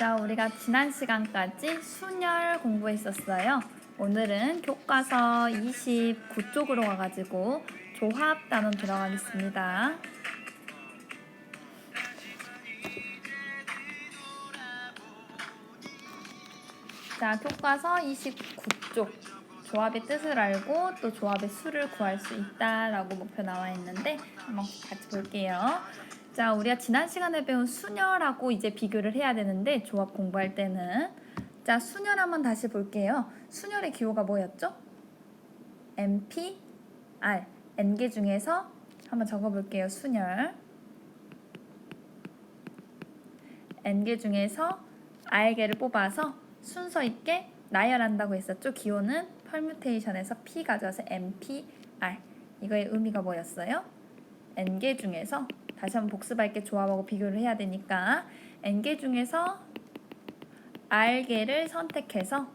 자, 우리가 지난 시간까지 순열 공부했었어요. 오늘은 교과서 29쪽으로 가가지고 조합 단원 들어가겠습니다. 자, 교과서 29쪽 조합의 뜻을 알고 또 조합의 수를 구할 수 있다라고 목표 나와 있는데 한번 같이 볼게요. 자, 우리가 지난 시간에 배운 순열하고 이제 비교를 해야 되는데 조합 공부할 때는 자, 순열 한번 다시 볼게요. 순열의 기호가 뭐였죠? MP, R, N개 중에서 한번 적어볼게요. 순열 N개 중에서 R개를 뽑아서 순서 있게 나열한다고 했었죠. 기호는 퍼뮤테이션에서 P 가져와서 MP, R. 이거의 의미가 뭐였어요? N개 중에서 다시 한번 복습할게. 조합하고 비교를 해야 되니까 N개 중에서 R개를 선택해서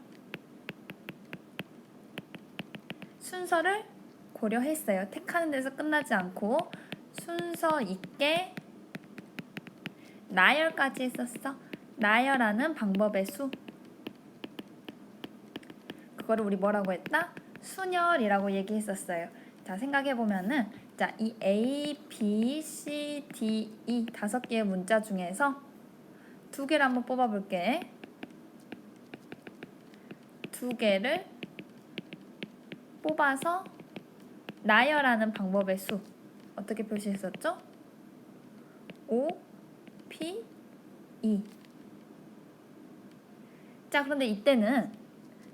순서를 고려했어요. 택하는 데서 끝나지 않고 순서 있게 나열까지 했었어. 나열하는 방법의 수. 그거를 우리 뭐라고 했다? 순열이라고 얘기했었어요. 자, 생각해보면은 자, 이 A, B, C, D, E 5개의 문자 중에서 2개를 한번 뽑아볼게. 2개를 뽑아서 나열하는 방법의 수 어떻게 표시했었죠? O, P, E. 자, 그런데 이때는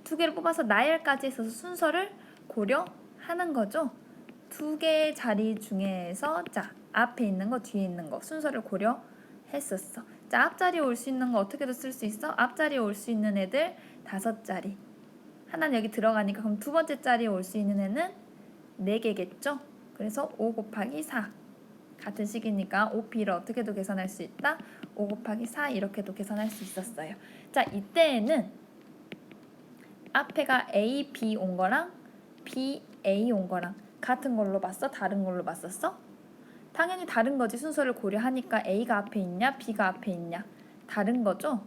2개를 뽑아서 나열까지 했어서 순서를 고려하는 거죠. 2개의 자리 중에서 자, 앞에 있는 거, 뒤에 있는 거 순서를 고려했었어. 자, 앞자리에 올 수 있는 거 어떻게도 쓸 수 있어? 앞자리에 올 수 있는 애들 5자리. 하나는 여기 들어가니까 그럼 두 번째 자리에 올 수 있는 애는 4개겠죠? 그래서 5 곱하기 4. 같은 식이니까 OP를 어떻게도 계산할 수 있다? 5 곱하기 4 이렇게도 계산할 수 있었어요. 자, 이때에는 앞에가 A, B 온 거랑 B, A 온 거랑 같은 걸로 봤어? 다른 걸로 봤었어? 당연히 다른 거지. 순서를 고려하니까 A가 앞에 있냐? B가 앞에 있냐? 다른 거죠?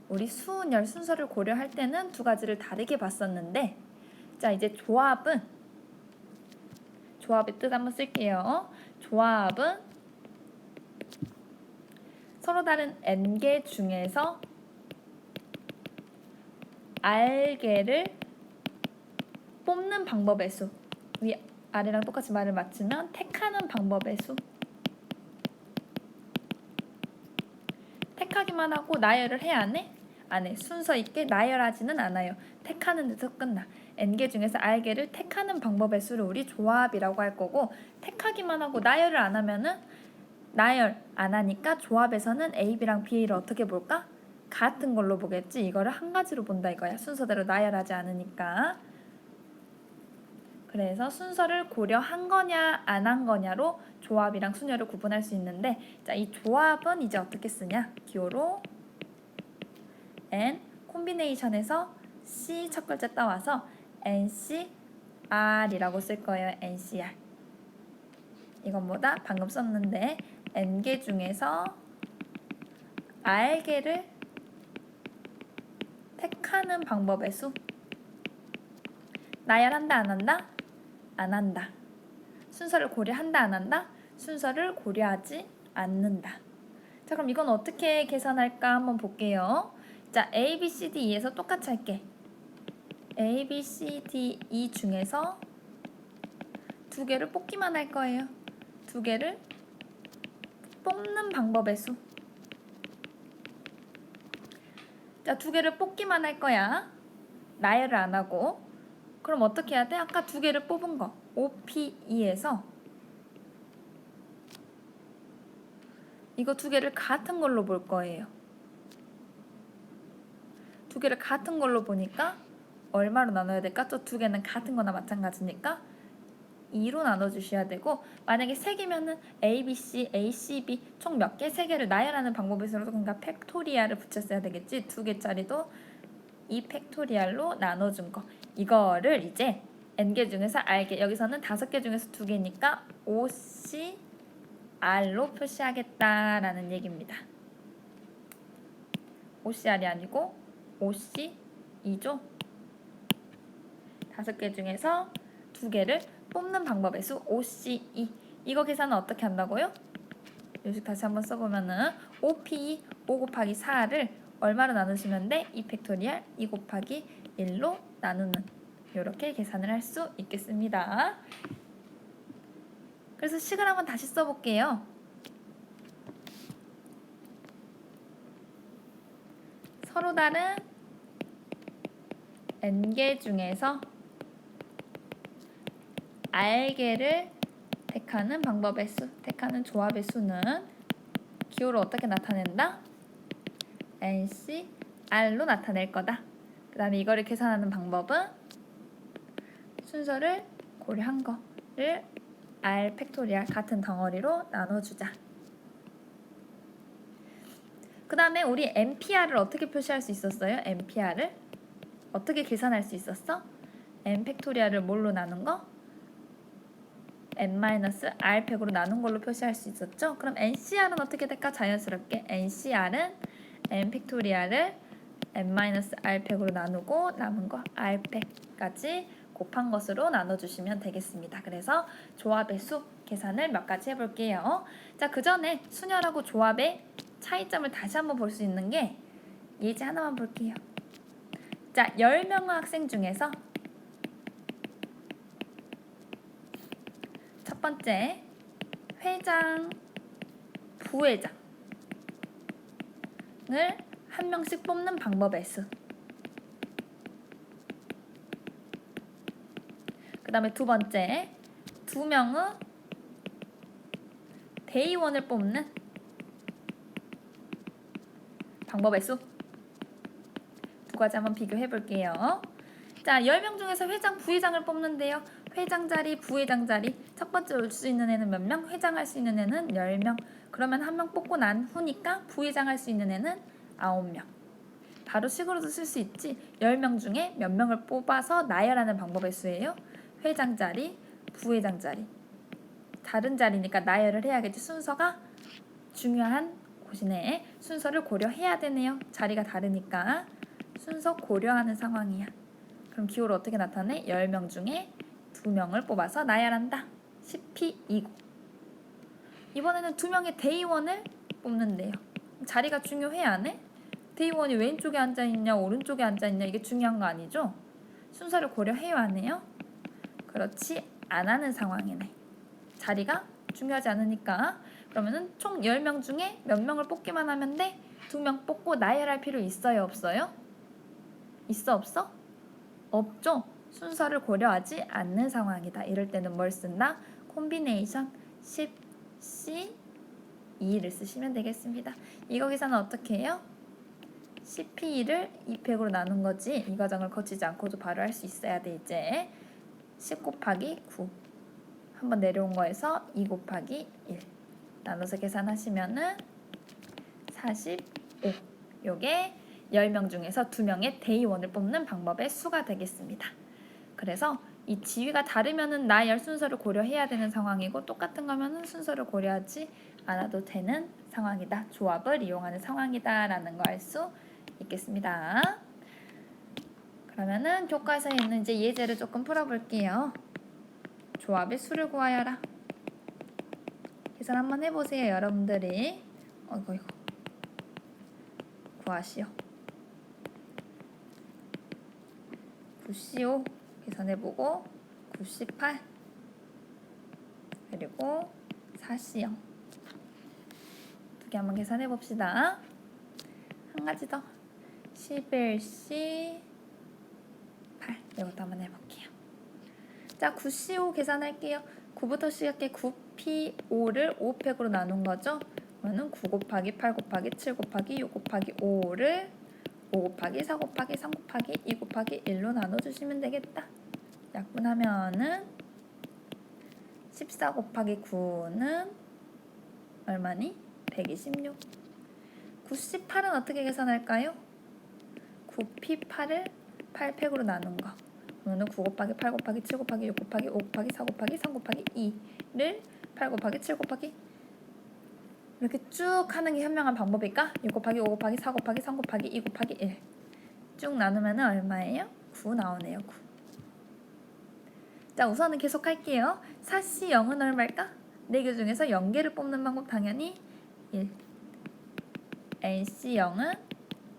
우리 수열 순서를 고려할 때는 두 가지를 다르게 봤었는데 자, 이제 조합의 뜻 한번 쓸게요. 조합은 서로 다른 N개 중에서 R개를 뽑는 방법의 수. 위 아래랑 똑같이 말을 맞추면 택하는 방법의 수. 택하기만 하고 나열을 해야 안 해? 안 해. 순서 있게 나열하지는 않아요. 택하는 데서 끝나. N개 중에서 R개를 택하는 방법의 수를 우리 조합이라고 할 거고 택하기만 하고 나열을 안 하면은 나열 안 하니까 조합에서는 A, B랑 B를 어떻게 볼까? 같은 걸로 보겠지. 이거를 한 가지로 본다 이거야. 순서대로 나열하지 않으니까. 그래서 순서를 고려한 거냐 안 한 거냐로 조합이랑 순열을 구분할 수 있는데 자, 이 조합은 이제 어떻게 쓰냐? 기호로 N 콤비네이션에서 C 첫 글자 따와서 NCR이라고 쓸 거예요. NCR. 이건 뭐다? 방금 썼는데 N개 중에서 R개를 택하는 방법의 수. 나열한다 안 한다? 안 한다. 순서를 고려한다 안 한다? 순서를 고려하지 않는다. 자, 그럼 이건 어떻게 계산할까 한번 볼게요. 자, A, B, C, D, E에서 똑같이 할게. A, B, C, D, E 중에서 2개를 뽑기만 할 거예요. 2개를 뽑는 방법의 수. 자, 2개를 뽑기만 할 거야. 나열을 안 하고. 그럼 어떻게 해야 돼? 아까 2개를 뽑은 거 OPE에서 이거 2개를 같은 걸로 볼 거예요. 2개를 같은 걸로 보니까 얼마로 나눠야 될까? 또 2개는 같은 거나 마찬가지니까 2로 나눠주셔야 되고 만약에 3개면은 A, B, C, A, C, B 총 몇 개? 3개를 나열하는 방법에서 그러니까 팩토리얼을 붙였어야 되겠지. 2개짜리도 2 팩토리얼로 나눠준 거. 이거를 이제 N개 중에서 R개, 여기서는 5개 중에서 2개니까 OCR로 표시하겠다라는 얘기입니다. OCR이 아니고 OC2죠. 5개 중에서 2개를 뽑는 방법의 수 OC2. 이거 계산은 어떻게 한다고요? 요식 다시 한번 써보면은 5P 5 곱하기 4를 얼마로 나누시면 돼? 2 팩토리얼 2 곱하기 1로 나누는 이렇게 계산을 할 수 있겠습니다. 그래서 식을 한번 다시 써볼게요. 서로 다른 n개 중에서 r개를 택하는 방법의 수, 택하는 조합의 수는 기호를 어떻게 나타낸다? NCR로 나타낼 거다. 그 다음에 이거를 계산하는 방법은 순서를 고려한 거를 R 팩토리얼 같은 덩어리로 나눠주자. 그 다음에 우리 NPR을 어떻게 표시할 수 있었어요? NPR을 어떻게 계산할 수 있었어? N 팩토리얼을 뭘로 나눈 거? N-R 팩으로 나눈 걸로 표시할 수 있었죠? 그럼 NCR은 어떻게 될까? 자연스럽게 NCR은 N 팩토리얼을 N-R 팩으로 나누고 남은 거 R 팩까지 곱한 것으로 나눠주시면 되겠습니다. 그래서 조합의 수 계산을 몇 가지 해볼게요. 자, 그 전에 순열하고 조합의 차이점을 다시 한번 볼 수 있는 게 예제 하나만 볼게요. 자, 10명의 학생 중에서 첫 번째 회장, 부회장을 한 명씩 뽑는 방법의 수. 그 다음에 두 번째 2명의 대의원을 뽑는 방법의 수. 두 가지 한번 비교해 볼게요. 자, 10명 중에서 회장, 부회장을 뽑는데요. 회장 자리, 부회장 자리. 첫 번째 올 수 있는 애는 몇 명? 회장 할 수 있는 애는 10명. 그러면 한 명 뽑고 난 후니까 부회장 할 수 있는 애는 9명. 바로 식으로도 쓸 수 있지. 10명 중에 몇 명을 뽑아서 나열하는 방법의 수예요. 회장 자리, 부회장 자리. 다른 자리니까 나열을 해야겠지. 순서가 중요한 곳이네. 순서를 고려해야 되네요. 자리가 다르니까 순서 고려하는 상황이야. 그럼 기호를 어떻게 나타내? 10명 중에 2명을 뽑아서 나열한다. 10P2고. 이번에는 2명의 대의원을 뽑는데요. 자리가 중요해 안 해? 대의원이 왼쪽에 앉아있냐 오른쪽에 앉아있냐 이게 중요한 거 아니죠? 순서를 고려해요 안 해요? 그렇지 안 하는 상황이네. 자리가 중요하지 않으니까. 그러면은 총 10명 중에 몇 명을 뽑기만 하면 돼? 2명 뽑고 나열할 필요 있어요 없어요? 있어 없어? 없죠? 순서를 고려하지 않는 상황이다. 이럴 때는 뭘 쓴다? 콤비네이션 10C2를 쓰시면 되겠습니다. 이거 계산은 어떻게 해요? 10P2를 2팩으로 나눈 거지. 이 과정을 거치지 않고도 바로 할 수 있어야 돼. 이제 10 곱하기 9 한번 내려온 거에서 2 곱하기 1 나눠서 계산하시면은 45. 요게 10명 중에서 2명의 대의원을 뽑는 방법의 수가 되겠습니다. 그래서 이 지위가 다르면은 나열 순서를 고려해야 되는 상황이고 똑같은 거면은 순서를 고려하지 않아도 되는 상황이다. 조합을 이용하는 상황이다라는 거 알 수 있겠습니다. 그러면은 교과서에 있는 이제 예제를 조금 풀어볼게요. 조합의 수를 구하여라. 계산 한번 해보세요, 여러분들이. 이거 구하시오. 9CO 계산해보고 98 그리고 4CO 두 개 한번 계산해봅시다. 한 가지 더 11C 8 이것도 한번 해볼게요. 자, 9CO 계산할게요. 9부터 시작해 9P5를 5팩으로 나눈 거죠. 그러면 9 곱하기 8 곱하기 7 곱하기 6 곱하기 5를 5 곱하기 4 곱하기 3 곱하기 2 곱하기 1로 나눠주시면 되겠다. 약분하면은 14 곱하기 9는 얼마니? 126. 98은 어떻게 계산할까요? 9P8을 8팩으로 나눈 거. 그러면 9 곱하기 8 곱하기 7 곱하기 6 곱하기 5 곱하기 4 곱하기 3 곱하기 2를 8 곱하기 7 곱하기 이렇게 쭉 하는 게 현명한 방법일까? 6 곱하기 5 곱하기 4 곱하기 3 곱하기 2 곱하기 1 쭉 나누면 얼마예요? 9 나오네요. 9. 자, 우선은 계속 할게요. 4C 0은 얼마일까? 4개 중에서 0개를 뽑는 방법 당연히 1. NC 0은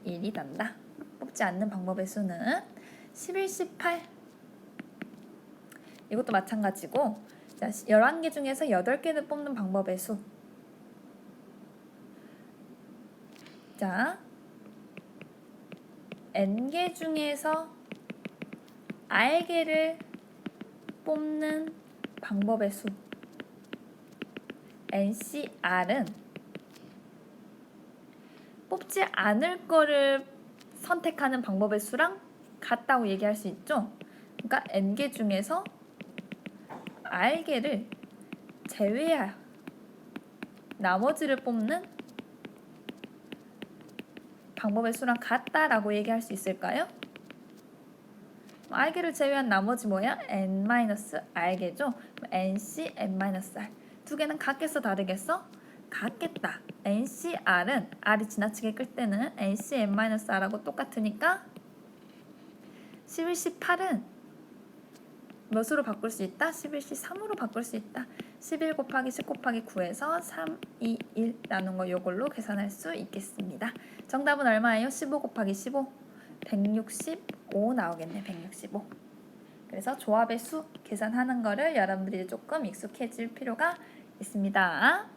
1이 단다. 뽑지 않는 방법의 수는 11, 18. 이것도 마찬가지고, 자, 11개 중에서 8개를 뽑는 방법의 수. 자, N개 중에서 R개를 뽑는 방법의 수. NCR은 뽑지 않을 거를 선택하는 방법의 수랑 같다고 얘기할 수 있죠. 그러니까 N개 중에서 R개를 제외할 나머지를 뽑는 방법의 수랑 같다라고 얘기할 수 있을까요? R개를 제외한 나머지 뭐야? N-R개죠. NC, N-R. 두 개는 같겠어, 다르겠어? 같겠다. NCR은 R이 지나치게 끌 때는 NC, N-R하고 똑같으니까 11, 18은 몇으로 바꿀 수 있다? 11C 3으로 바꿀 수 있다. 11 곱하기 10 곱하기 9에서 3, 2, 1 나눈 거 이걸로 계산할 수 있겠습니다. 정답은 얼마예요? 15 곱하기 15. 165 나오겠네. 165. 그래서 조합의 수 계산하는 거를 여러분들이 조금 익숙해질 필요가 있습니다.